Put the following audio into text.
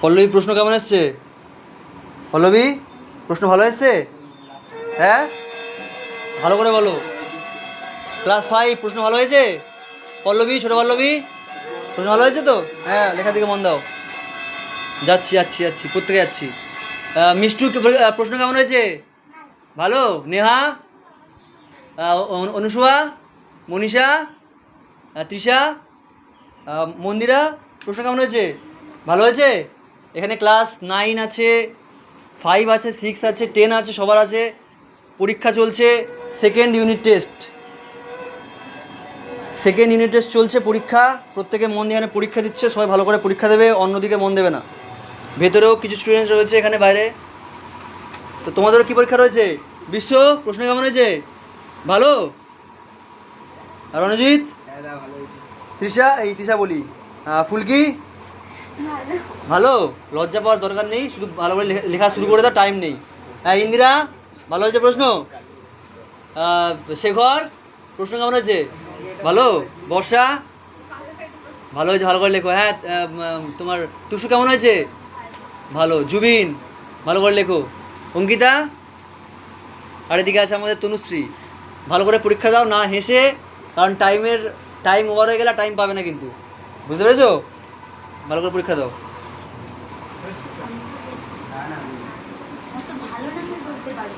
পল্লবী প্রশ্ন কেমন এসছে? পল্লবী প্রশ্ন ভালো এসছে? হ্যাঁ, ভালো করে বলো। ক্লাস 5 প্রশ্ন ভালো হয়েছে? পল্লবী, ছোটো পল্লবী, প্রশ্ন ভালো হয়েছে তো? হ্যাঁ, লেখার দিকে মন দাও। যাচ্ছি যাচ্ছি যাচ্ছি, প্রত্যেকে যাচ্ছি। মিষ্টু প্রশ্ন কেমন হয়েছে? ভালো। নেহা, অনুসুয়া, মনীষা, তৃষা, মন্দিরা, প্রশ্ন কেমন হয়েছে? ভালো হয়েছে? এখানে ক্লাস 9 আছে, 5 আছে, 6 আছে, 10 আছে, সবার আছে। পরীক্ষা চলছে, সেকেন্ড ইউনিট টেস্ট চলছে। পরীক্ষা, প্রত্যেকে মন দিয়ে এখানে পরীক্ষা দিচ্ছে, সবাই ভালো করে পরীক্ষা দেবে, অন্যদিকে মন দেবে না। ভেতরেও কিছু স্টুডেন্ট রয়েছে এখানে বাইরে। তো তোমাদেরও কী পরীক্ষা রয়েছে? বিশ্ব, প্রশ্ন কেমন হয়েছে? ভালো। আর রণজিৎ, তৃষা বলি, ফুলকি, ভালো। লজ্জা পাওয়ার দরকার নেই, শুধু ভালো করে লেখা শুরু করে দাও, টাইম নেই। হ্যাঁ, ইন্দিরা, ভালো হয়েছে প্রশ্ন? শেখর, প্রশ্ন কেমন হয়েছে? ভালো। বর্ষা, ভালো হয়েছে, ভালো করে লেখো। হ্যাঁ, তোমার টুসু কেমন হয়েছে? ভালো। জুবিন, ভালো করে লেখো। অঙ্কিতা, আর এদিকে আছে আমাদের তনুশ্রী। ভালো করে পরীক্ষা দাও, না হেসে, কারণ টাইম ওভার হয়ে গেলে টাইম পাবে না কিন্তু, বুঝতে পেরেছো? ভালো করে পরীক্ষা দাও। ভালো না বলতে পারি।